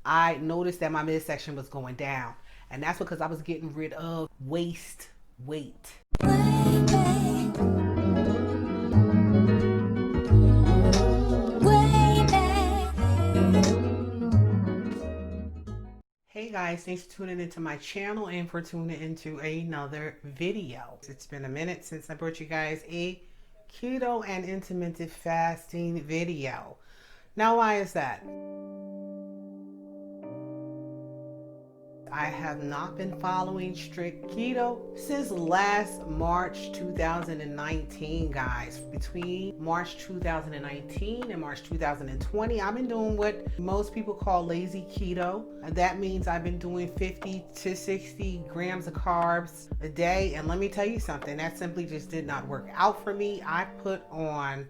I noticed that my midsection was going down. And that's because I was getting rid of waist weight. Hey guys, thanks for tuning into my channel and for tuning into another video. It's been a minute since I brought you guys a keto and intermittent fasting video. Now, why is that? I have not been following strict keto since last March 2019, guys. Between March 2019 and March 2020, I've been doing what most people call lazy keto. That means I've been doing 50 to 60 grams of carbs a day. And let me tell you something, that simply just did not work out for me. I put on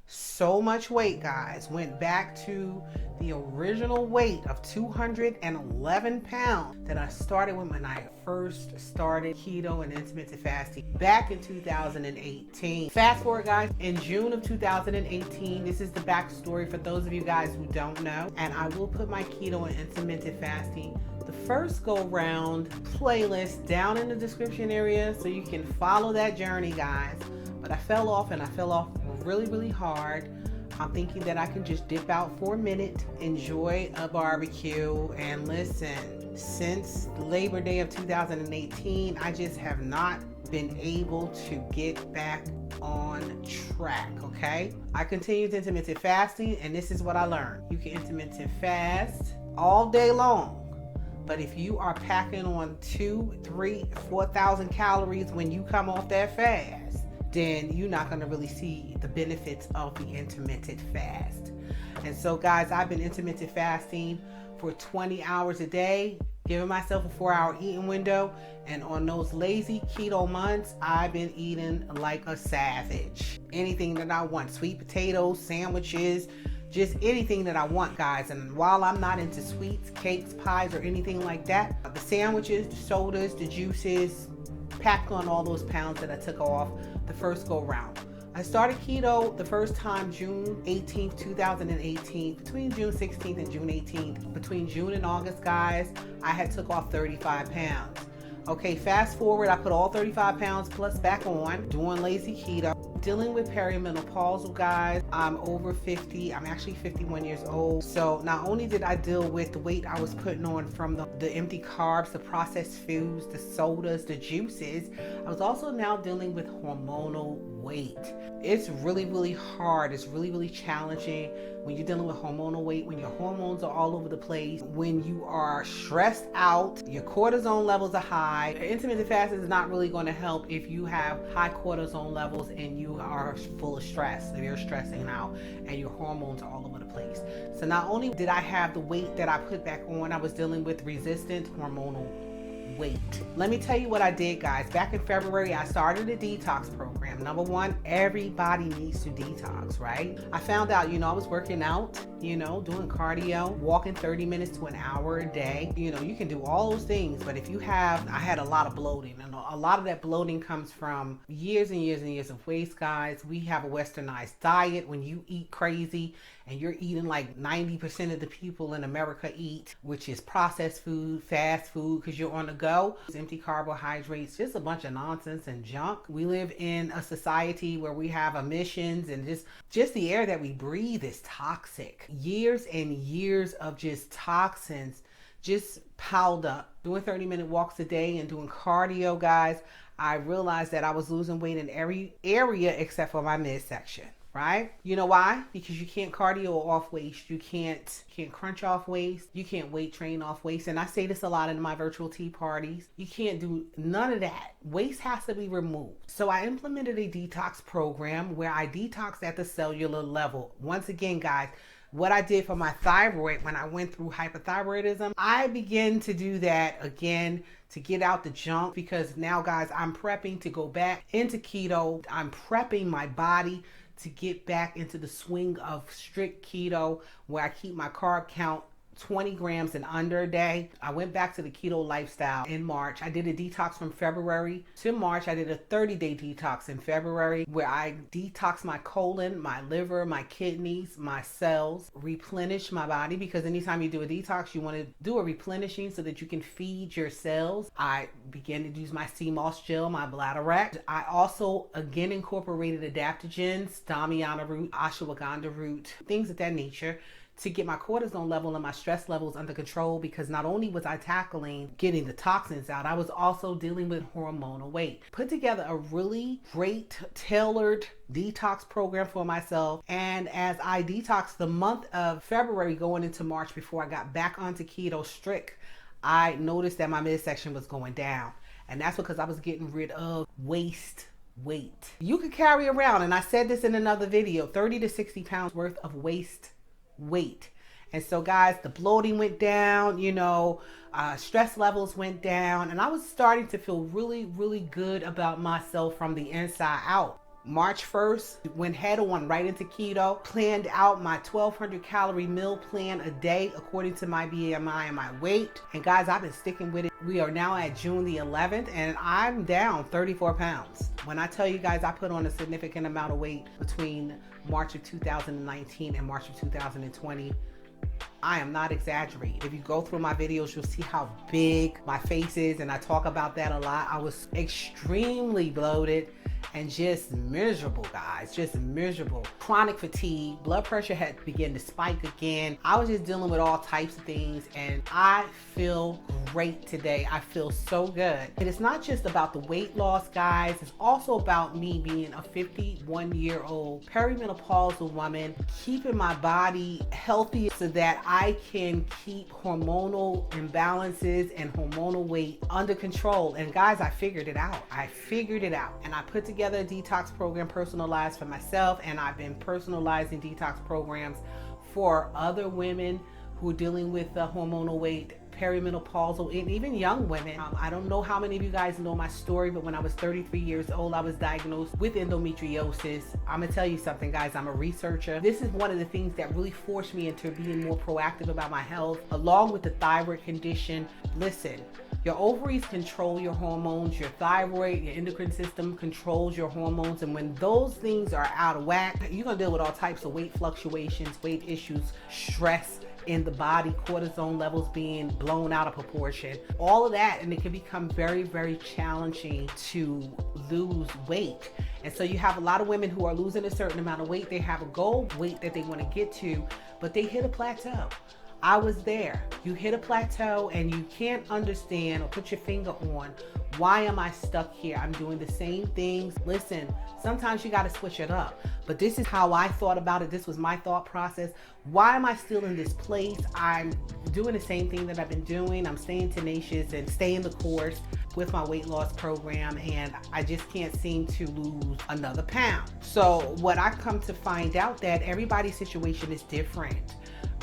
so much weight, guys. Went back to the original weight of 211 pounds that I started with when I first started keto and intermittent fasting back in 2018. Fast forward, guys, in June of 2018, this is the backstory for those of you guys who don't know, and I will put my keto and intermittent fasting, the first go round playlist, down in the description area so you can follow that journey, guys. But I fell off, and I fell off really hard. I'm thinking that I can just dip out for a minute, enjoy a barbecue, and listen, since Labor Day of 2018, I just have not been able to get back on track, okay? I continued intermittent fasting, and this is what I learned. You can intermittent fast all day long, but if you are packing on 2,000, 3,000, 4,000 calories when you come off that fast, then you're not going to really see the benefits of the intermittent fast. And so, guys, I've been intermittent fasting for 20 hours a day, giving myself a 4-hour eating window. And on those lazy keto months, I've been eating like a savage. Anything that I want, sweet potatoes, sandwiches, just anything that I want, guys. And while I'm not into sweets, cakes, pies, or anything like that, the sandwiches, the sodas, the juices, packed on all those pounds that I took off the first go round. I started keto the first time June 18th, 2018. Between June 16th and June 18th, between June and August, guys, I had took off 35 pounds. Okay, fast forward, I put all 35 pounds plus back on, doing lazy keto, dealing with perimenopausal, guys. I'm over 50. I'm actually 51 years old. So not only did I deal with the weight I was putting on from the empty carbs, the processed foods, the sodas, the juices, I was also now dealing with hormonal weight. It's really hard. It's really challenging when you're dealing with hormonal weight, when your hormones are all over the place, when you are stressed out, your cortisone levels are high. Intermittent fasting is not really going to help if you have high cortisone levels and you are full of stress, if you're stressing out and your hormones are all over the place. So not only did I have the weight that I put back on, I was dealing with resistant hormonal weight. Let me tell you what I did, guys. Back in February, I started a detox program. Number one, everybody needs to detox, right? I found out, I was working out, doing cardio, walking 30 minutes to an hour a day. You can do all those things, but if you have, I had a lot of bloating, and a lot of that bloating comes from years and years of waste, guys. We have a westernized diet. When you eat crazy and you're eating like 90% of the people in America eat, which is processed food, fast food, because you're on the go, empty carbohydrates, just a bunch of nonsense and junk. We live in a society where we have emissions, and just the air that we breathe is toxic. Years and years of just toxins just piled up. Doing 30-minute walks a day and doing cardio, guys, I realized that I was losing weight in every area except for my midsection. Right? You know why? Because you can't cardio off waist. You can't crunch off waist. You can't weight train off waist. And I say this a lot in my virtual tea parties. You can't do none of that. Waste has to be removed. So I implemented a detox program where I detoxed at the cellular level. Once again, guys, what I did for my thyroid when I went through hypothyroidism, I began to do that again to get out the junk, because now, guys, I'm prepping to go back into keto. I'm prepping my body to get back into the swing of strict keto, where I keep my carb count 20 grams and under a day. I went back to the keto lifestyle in March. I did a detox from February to March. I did a 30-day detox in February where I detoxed my colon, my liver, my kidneys, my cells, replenish my body, because anytime you do a detox, you want to do a replenishing so that you can feed your cells. I began to use my sea moss gel, my bladderwrack. I also again incorporated adaptogens, damiana root, ashwagandha root, things of that nature, to get my cortisone level and my stress levels under control, because not only was I tackling getting the toxins out, I was also dealing with hormonal weight. Put together a really great tailored detox program for myself. And as I detoxed the month of February going into March before I got back onto keto strict, I noticed that my midsection was going down. And that's because I was getting rid of waste weight. You could carry around, and I said this in another video, 30 to 60 pounds worth of waste weight. And so guys, the bloating went down, stress levels went down, and I was starting to feel really, really good about myself from the inside out. March 1st, went head on right into keto, planned out my 1,200 calorie meal plan a day according to my BMI and my weight. And guys, I've been sticking with it. We are now at June the 11th and I'm down 34 pounds. When I tell you guys, I put on a significant amount of weight between March of 2019 and March of 2020. I am not exaggerating. If you go through my videos, you'll see how big my face is, and I talk about that a lot. I was extremely bloated and just miserable, guys, just miserable. Chronic fatigue, blood pressure had begun to spike again. I was just dealing with all types of things, and I feel great today. I feel so good. And it's not just about the weight loss, guys. It's also about me being a 51-year-old perimenopausal woman, keeping my body healthy so that I can keep hormonal imbalances and hormonal weight under control. And guys, I figured it out. And I put together a detox program personalized for myself, and I've been personalizing detox programs for other women who are dealing with hormonal weight, perimenopausal, and even young women. I don't know how many of you guys know my story, but when I was 33 years old, I was diagnosed with endometriosis. I'm gonna tell you something, guys. I'm a researcher. This is one of the things that really forced me into being more proactive about my health, along with the thyroid condition. Listen, your ovaries control your hormones, your thyroid, your endocrine system controls your hormones, and when those things are out of whack, you're gonna deal with all types of weight fluctuations, weight issues, stress in the body, cortisone levels being blown out of proportion, all of that, and it can become very, very challenging to lose weight. And so you have a lot of women who are losing a certain amount of weight. They have a goal weight that they want to get to, but they hit a plateau. I was there. You hit a plateau and you can't understand or put your finger on, why am I stuck here? I'm doing the same things. Listen, sometimes you got to switch it up. But this is how I thought about it. This was my thought process. Why am I still in this place? I'm doing the same thing that I've been doing. I'm staying tenacious and staying the course with my weight loss program, and I just can't seem to lose another pound. So what I come to find out that everybody's situation is different,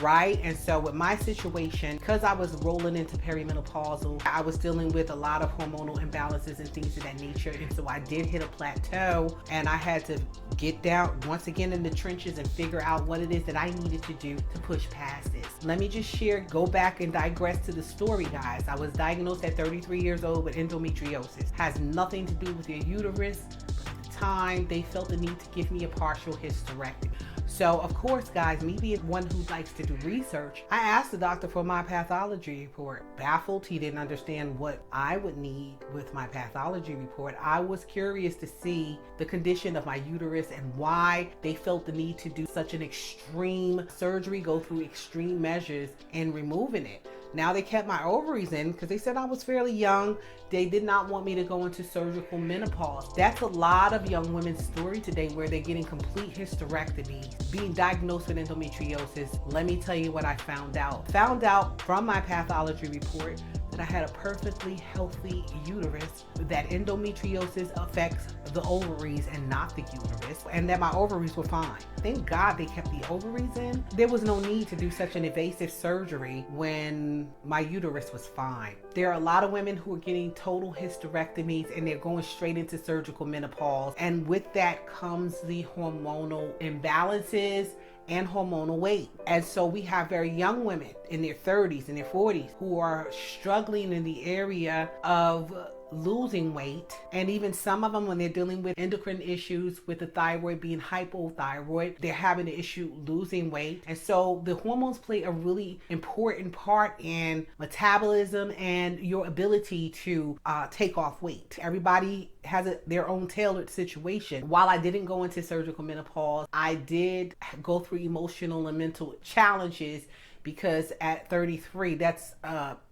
right? And so with my situation, because I was rolling into perimenopausal, I was dealing with a lot of hormonal imbalances and things of that nature. And so I did hit a plateau, and I had to get down once again in the trenches and figure out what it is that I needed to do to push past this. Let me just share, go back and digress to the story, guys. I was diagnosed at 33 years old with endometriosis. Has nothing to do with your uterus, but at the time they felt the need to give me a partial hysterectomy. So of course, guys, me being one who likes to do research, I asked the doctor for my pathology report. Baffled, he didn't understand what I would need with my pathology report. I was curious to see the condition of my uterus and why they felt the need to do such an extreme surgery, go through extreme measures in removing it. Now they kept my ovaries in because they said I was fairly young. They did not want me to go into surgical menopause. That's a lot of young women's story today, where they're getting complete hysterectomies, being diagnosed with endometriosis. Let me tell you what I found out. Found out from my pathology report that I had a perfectly healthy uterus, that endometriosis affects the ovaries and not the uterus, and that my ovaries were fine. Thank God they kept the ovaries in. There was no need to do such an invasive surgery when my uterus was fine. There are a lot of women who are getting total hysterectomies and they're going straight into surgical menopause. And with that comes the hormonal imbalances and hormonal weight. And so we have very young women in their 30s and their 40s who are struggling in the area of losing weight, and even some of them, when they're dealing with endocrine issues with the thyroid being hypothyroid, they're having the issue losing weight. And so the hormones play a really important part in metabolism and your ability to take off weight. Everybody has their own tailored situation. While I didn't go into surgical menopause, I did go through emotional and mental challenges, because at 33, that's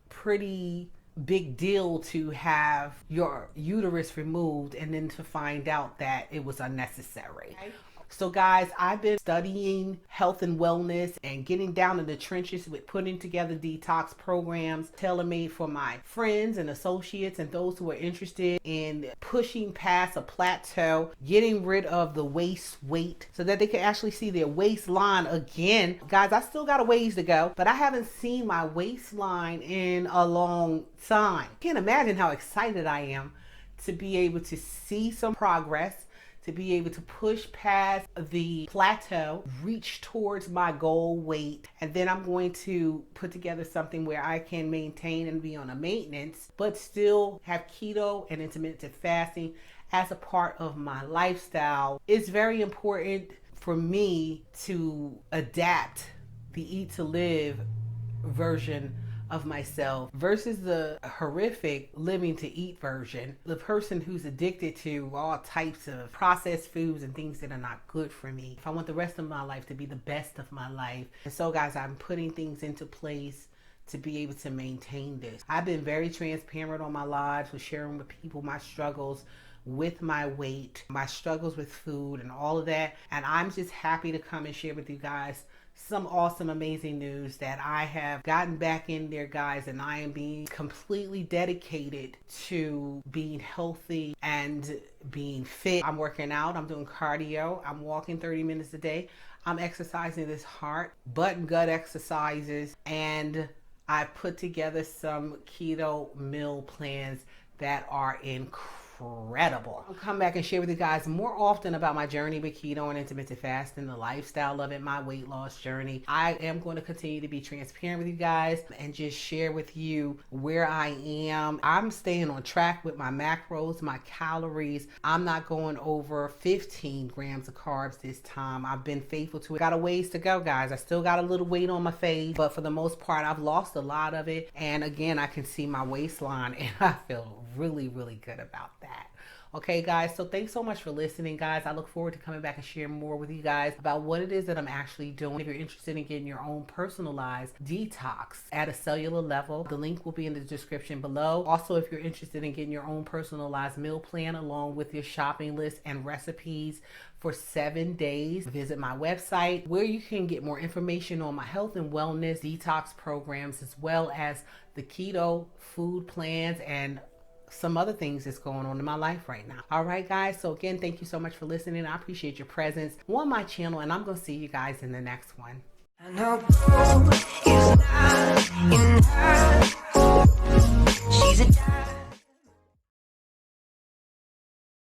pretty big deal to have your uterus removed and then to find out that it was unnecessary. So guys, I've been studying health and wellness and getting down in the trenches with putting together detox programs tailor-made for my friends and associates and those who are interested in pushing past a plateau, getting rid of the waist weight so that they can actually see their waistline again. Guys, I still got a ways to go, but I haven't seen my waistline in a long time. Can't imagine how excited I am to be able to see some progress, to be able to push past the plateau, reach towards my goal weight, and then I'm going to put together something where I can maintain and be on a maintenance, but still have keto and intermittent fasting as a part of my lifestyle. It's very important for me to adapt the Eat to Live version of myself versus the horrific living to eat version, the person who's addicted to all types of processed foods and things that are not good for me. If I want the rest of my life to be the best of my life. And so guys, I'm putting things into place to be able to maintain this. I've been very transparent on my lives with sharing with people my struggles with my weight, my struggles with food and all of that. And I'm just happy to come and share with you guys some awesome, amazing news that I have gotten back in there, guys, and I am being completely dedicated to being healthy and being fit. I'm working out, I'm doing cardio, I'm walking 30 minutes a day, I'm exercising this heart, butt and gut exercises, and I put together some keto meal plans that are incredible. I'll come back and share with you guys more often about my journey with keto and intermittent fasting, the lifestyle of it, my weight loss journey. I am going to continue to be transparent with you guys and just share with you where I am. I'm staying on track with my macros, my calories. I'm not going over 15 grams of carbs this time. I've been faithful to it. Got a ways to go, guys. I still got a little weight on my face, but for the most part, I've lost a lot of it. And again, I can see my waistline and I feel really, really good about that. Okay, guys, so thanks so much for listening, guys. I look forward to coming back and sharing more with you guys about what it is that I'm actually doing. If you're interested in getting your own personalized detox at a cellular level, the link will be in the description below. Also, if you're interested in getting your own personalized meal plan along with your shopping list and recipes for 7 days, visit my website where you can get more information on my health and wellness detox programs, as well as the keto food plans and some other things that's going on in my life right now. All right, guys. So again, thank you so much for listening. I appreciate your presence on my channel, and I'm going to see you guys in the next one. I know